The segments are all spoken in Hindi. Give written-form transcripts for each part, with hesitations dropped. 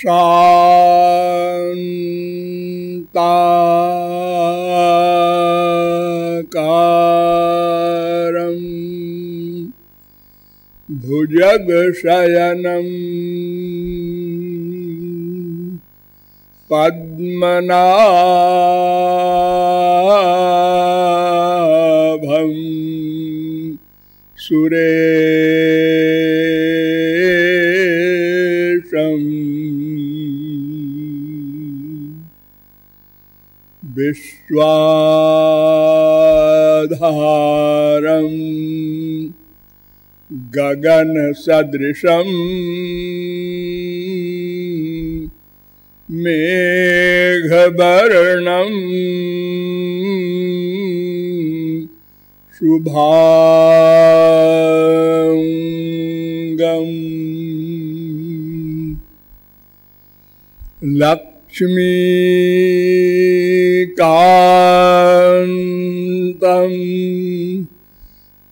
शान्ताकारं भुजगशयनं पद्मनाभं सुरेशं विश्वाधारं गगनसदृशं मेघवर्णं शुभांगं लक्ष्मीकान्तं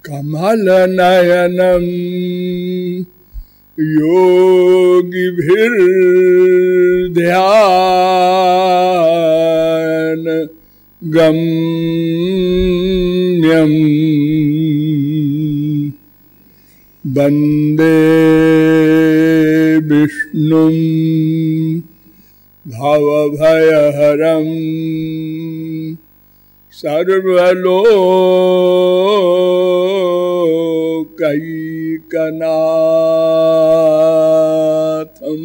कमलनयनं योगिभिर्ध्यान गम्यं वन्दे विष्णुं भवभयहरं सर्वलोकैकनाथं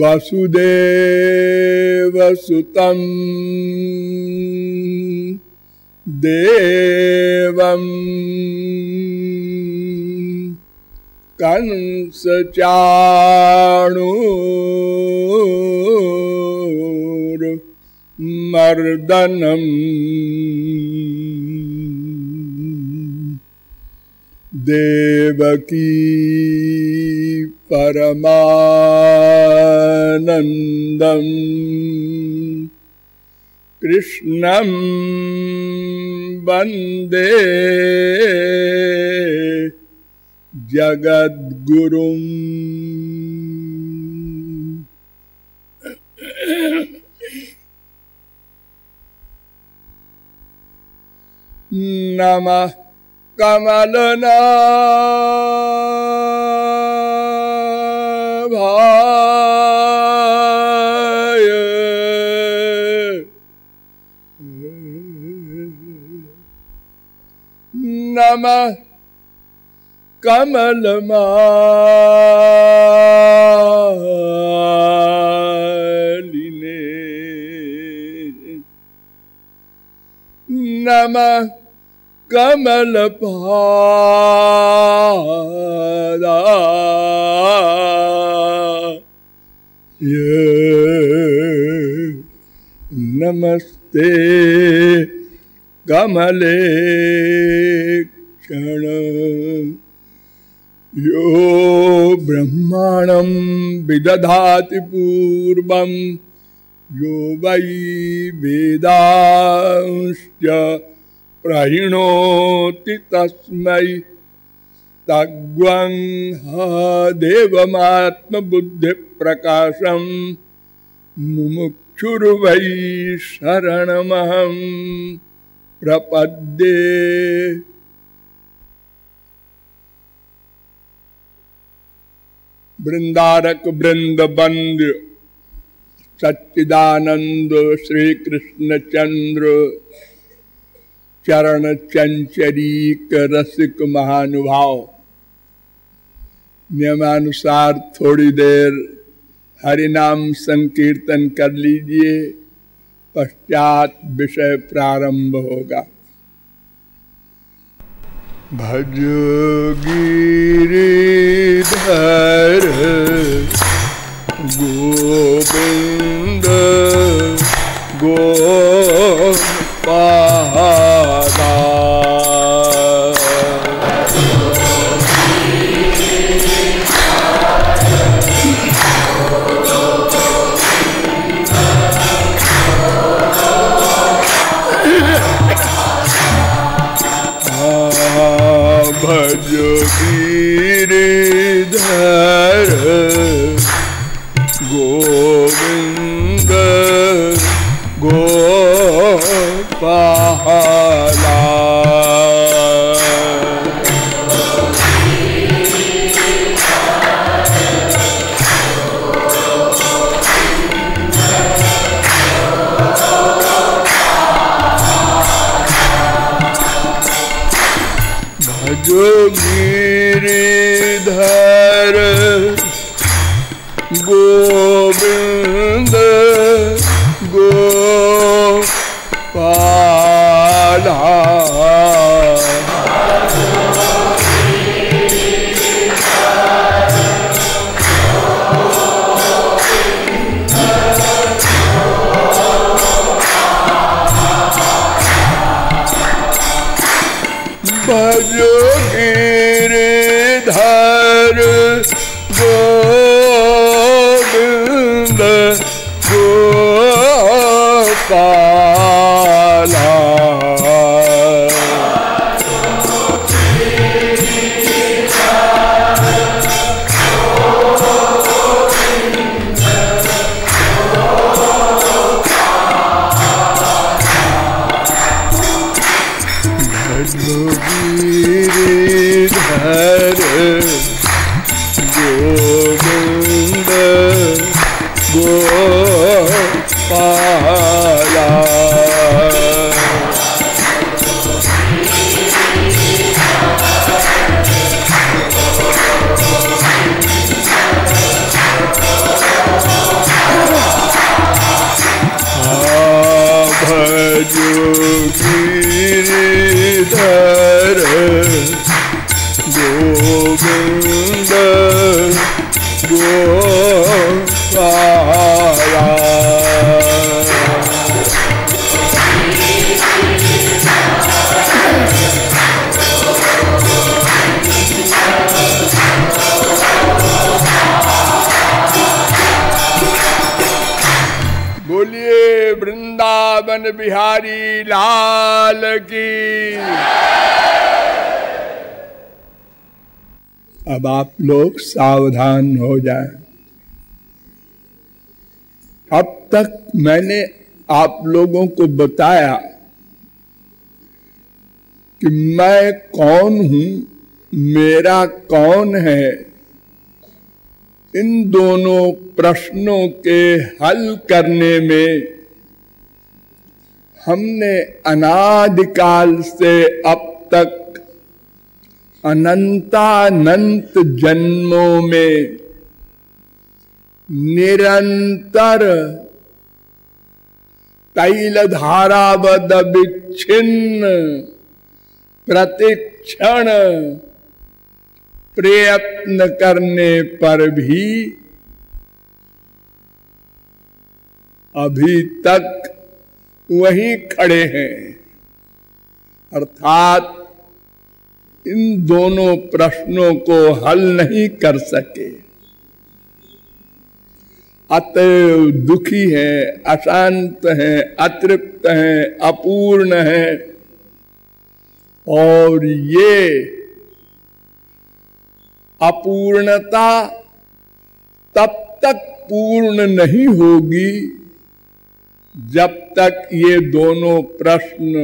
वसुदेवसुतं देवं कंसचाणूरमर्दनं देवकी परमानन्दं कृष्णं वन्दे जगद्गुरुं। नमः कमलनाभाय नमः कमलमालिने नमः कमलपादाय नमस्ते कमलेक्षण यो ब्रह्माणं विदधाति पूर्वं यो वै वेदांश्च प्रहिणोति तस्मै तद्वं देवमात्मबुद्धिप्रकाशं मुमुक्षुर्वै शरणमहं प्रपद्ये। वृंदारक वृंद बंद सच्चिदानंद श्री कृष्ण चंद्र चरण चंचरीक रसिक महानुभाव, नियमानुसार थोड़ी देर हरिनाम संकीर्तन कर लीजिए, पश्चात विषय प्रारंभ होगा। भज गिरिधर गोविंद गोपादा भज गिरिधर जो गिरिधर गोविंद गोपाला भजो गिरिधर गोविंद गोपाला भजो गिरिधर गोविंद गोपाला भजो गिरिधर गोविंद गोपाला बोलिए वृंदावन बिहारी लाल की। अब आप लोग सावधान हो जाएं। अब तक मैंने आप लोगों को बताया कि मैं कौन हूं, मेरा कौन है। इन दोनों प्रश्नों के हल करने में हमने अनादिकाल से अब तक अनंतानंत जन्मों में निरंतर तैलधारावद विच्छिन्न प्रतिक्षण प्रयत्न करने पर भी अभी तक वहीं खड़े हैं, अर्थात इन दोनों प्रश्नों को हल नहीं कर सके। अतएव दुखी हैं, अशांत हैं, अतृप्त हैं, अपूर्ण हैं। और ये अपूर्णता तब तक पूर्ण नहीं होगी जब तक ये दोनों प्रश्न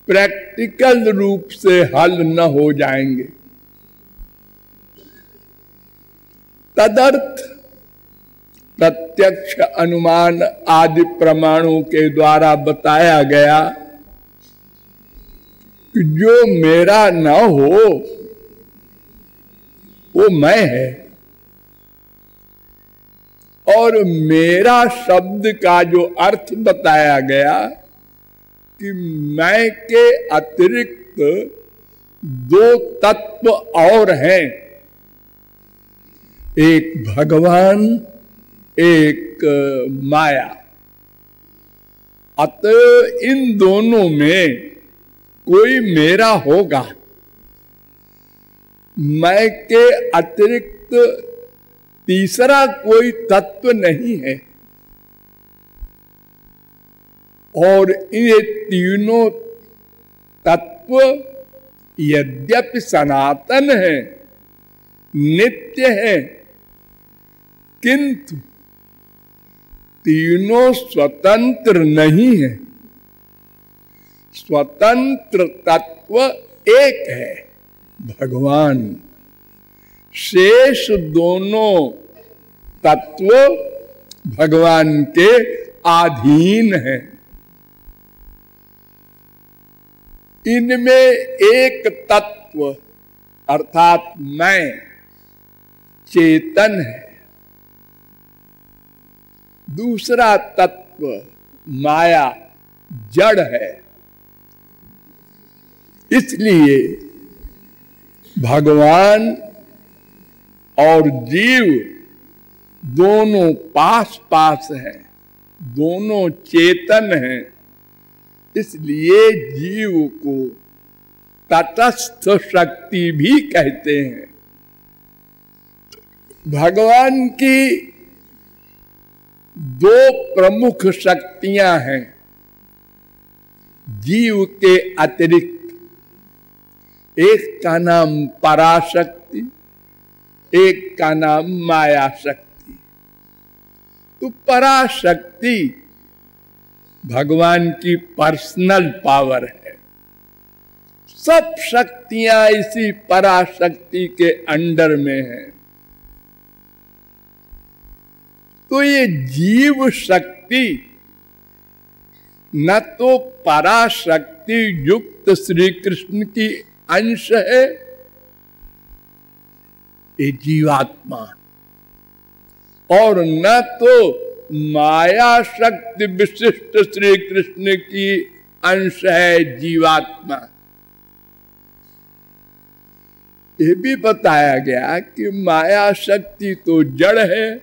प्रैक्टिकल रूप से हल न हो जाएंगे। तदर्थ प्रत्यक्ष अनुमान आदि प्रमाणों के द्वारा बताया गया कि जो मेरा न हो वो मैं है। और मेरा शब्द का जो अर्थ बताया गया कि मैं के अतिरिक्त दो तत्व और हैं, एक भगवान, एक माया। अतः इन दोनों में कोई मेरा होगा। मैं के अतिरिक्त तीसरा कोई तत्व नहीं है। और ये तीनों तत्व यद्यपि सनातन है, नित्य है, किंतु तीनों स्वतंत्र नहीं है। स्वतंत्र तत्व एक है, भगवान। शेष दोनों तत्व भगवान के अधीन हैं। इनमें एक तत्व अर्थात मैं चेतन है, दूसरा तत्व माया जड़ है। इसलिए भगवान और जीव दोनों पास पास हैं, दोनों चेतन हैं। इसलिए जीव को तटस्थ शक्ति भी कहते हैं। भगवान की दो प्रमुख शक्तियां हैं जीव के अतिरिक्त। एक का नाम पराशक्ति, एक का नाम माया शक्ति। तो पराशक्ति भगवान की पर्सनल पावर है। सब शक्तियां इसी पराशक्ति के अंडर में हैं। तो ये जीव शक्ति न तो पराशक्ति युक्त श्री कृष्ण की अंश है, ये जीवात्मा, और न तो माया शक्ति विशिष्ट श्री कृष्ण की अंश है जीवात्मा। ये भी बताया गया कि माया शक्ति तो जड़ है,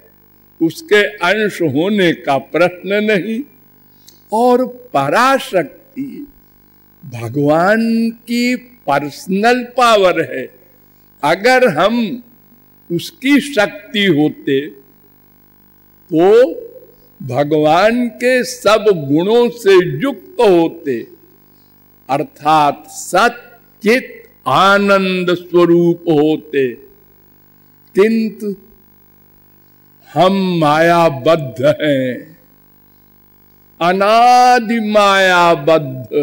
उसके अंश होने का प्रश्न नहीं, और पराशक्ति भगवान की पर्सनल पावर है। अगर हम उसकी शक्ति होते तो भगवान के सब गुणों से युक्त होते, अर्थात सच्चित आनंद स्वरूप होते। किंतु हम मायाबद्ध हैं, अनादि मायाबद्ध,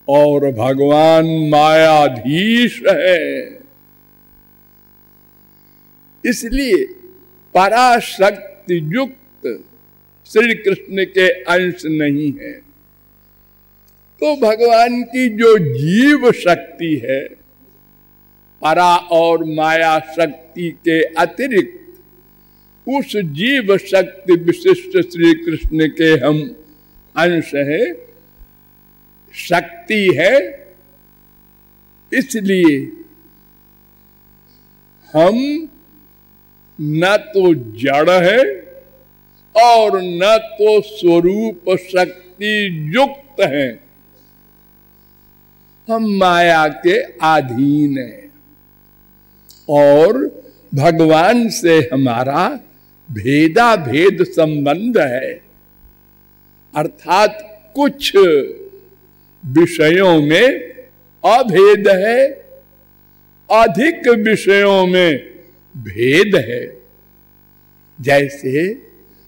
और भगवान मायाधीश है। इसलिए पराशक्ति युक्त श्री कृष्ण के अंश नहीं है। तो भगवान की जो जीव शक्ति है, परा और माया शक्ति के अतिरिक्त उस जीव शक्ति विशिष्ट श्री कृष्ण के हम अंश है, शक्ति है। इसलिए हम न तो जड़ है और न तो स्वरूप शक्ति युक्त है, हम माया के अधीन हैं। और भगवान से हमारा भेदा भेद संबंध है, अर्थात कुछ विषयों में अभेद है, अधिक विषयों में भेद है। जैसे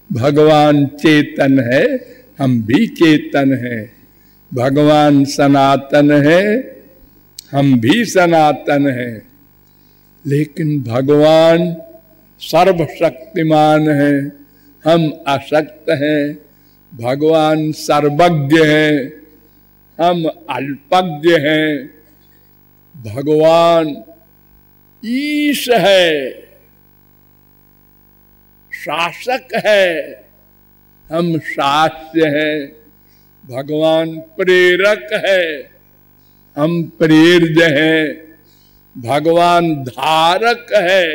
भगवान चेतन है, हम भी चेतन हैं। भगवान सनातन है, हम भी सनातन हैं। लेकिन भगवान सर्वशक्तिमान है, हम अशक्त हैं। भगवान सर्वज्ञ हैं, हम अल्पज्ञ हैं। भगवान ईश है, शासक है, हम शास्य हैं। भगवान प्रेरक है, हम प्रेर्य हैं। भगवान धारक है,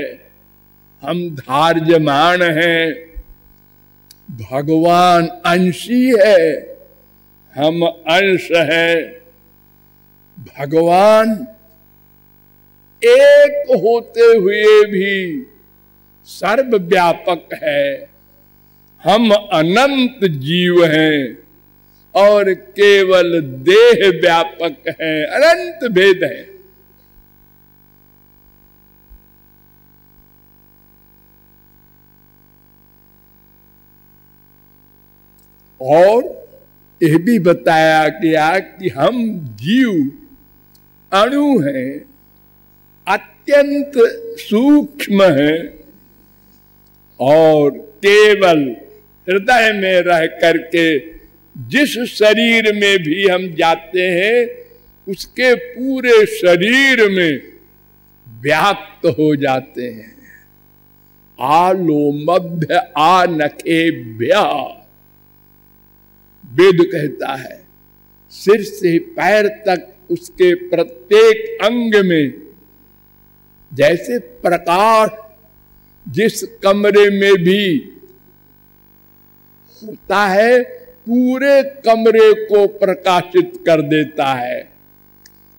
हम धार्यमान हैं। भगवान अंशी है, हम अंश हैं। भगवान एक होते हुए भी सर्वव्यापक है, हम अनंत जीव हैं और केवल देह व्यापक है, अनंत भेद है। और यह भी बताया गया कि हम जीव अणु हैं, अत्यंत सूक्ष्म हैं, और केवल हृदय में रह करके जिस शरीर में भी हम जाते हैं उसके पूरे शरीर में व्याप्त हो जाते हैं। आलोमभ्य आनखेभ्य, वेद कहता है सिर से पैर तक उसके प्रत्येक अंग में जैसे प्रकाश जिस कमरे में भी होता है पूरे कमरे को प्रकाशित कर देता है।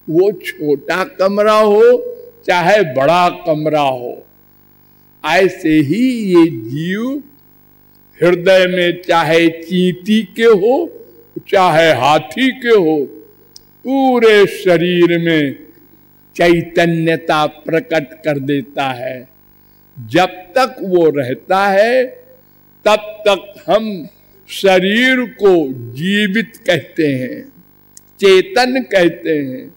वो छोटा कमरा हो चाहे बड़ा कमरा हो, ऐसे ही ये जीव हृदय में चाहे चींटी के हो चाहे हाथी के हो, पूरे शरीर में चैतन्यता प्रकट कर देता है। जब तक वो रहता है तब तक हम शरीर को जीवित कहते हैं, चेतन कहते हैं।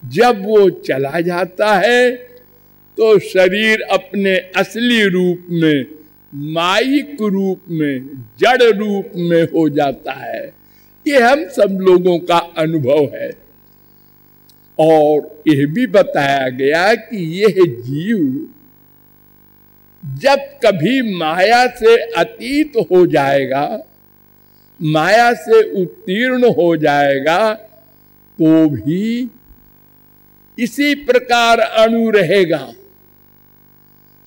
जब वो चला जाता है तो शरीर अपने असली रूप में, माइक रूप में, जड़ रूप में हो जाता है। ये हम सब लोगों का अनुभव है। और यह भी बताया गया कि यह जीव जब कभी माया से अतीत हो जाएगा, माया से उत्तीर्ण हो जाएगा, तो भी इसी प्रकार अणु रहेगा,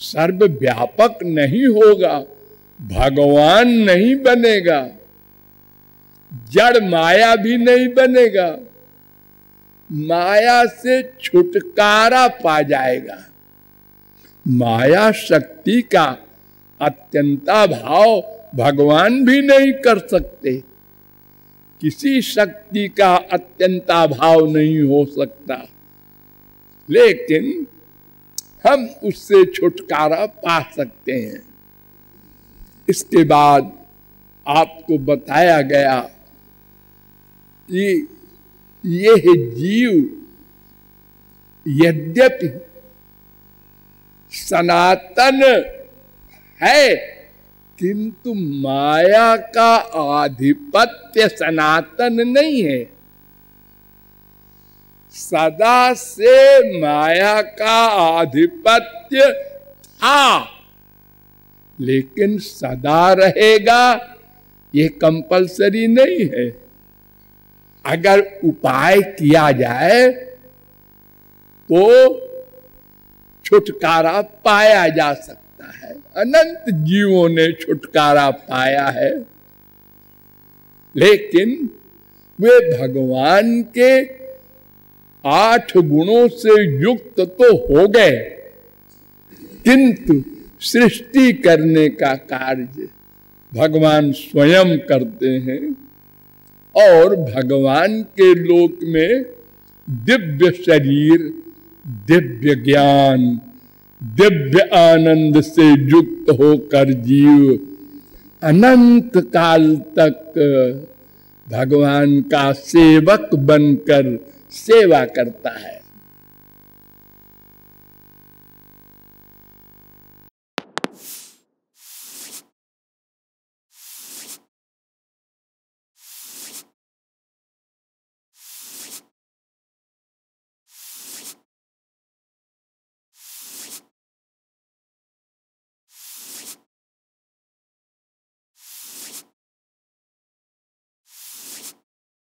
सर्वव्यापक नहीं होगा, भगवान नहीं बनेगा, जड़ माया भी नहीं बनेगा, माया से छुटकारा पा जाएगा। माया शक्ति का अत्यंता भाव भगवान भी नहीं कर सकते, किसी शक्ति का अत्यंता भाव नहीं हो सकता, लेकिन हम उससे छुटकारा पा सकते हैं। इसके बाद आपको बताया गया कि यह जीव यद्यपि सनातन है, किंतु माया का आधिपत्य सनातन नहीं है। सदा से माया का आधिपत्य था, लेकिन सदा रहेगा ये कंपलसरी नहीं है। अगर उपाय किया जाए तो छुटकारा पाया जा सकता है। अनंत जीवों ने छुटकारा पाया है, लेकिन वे भगवान के 8 गुणों से युक्त तो हो गए, किंतु सृष्टि करने का कार्य भगवान स्वयं करते हैं। और भगवान के लोक में दिव्य शरीर, दिव्य ज्ञान, दिव्य आनंद से युक्त होकर जीव अनंत काल तक भगवान का सेवक बनकर सेवा करता है।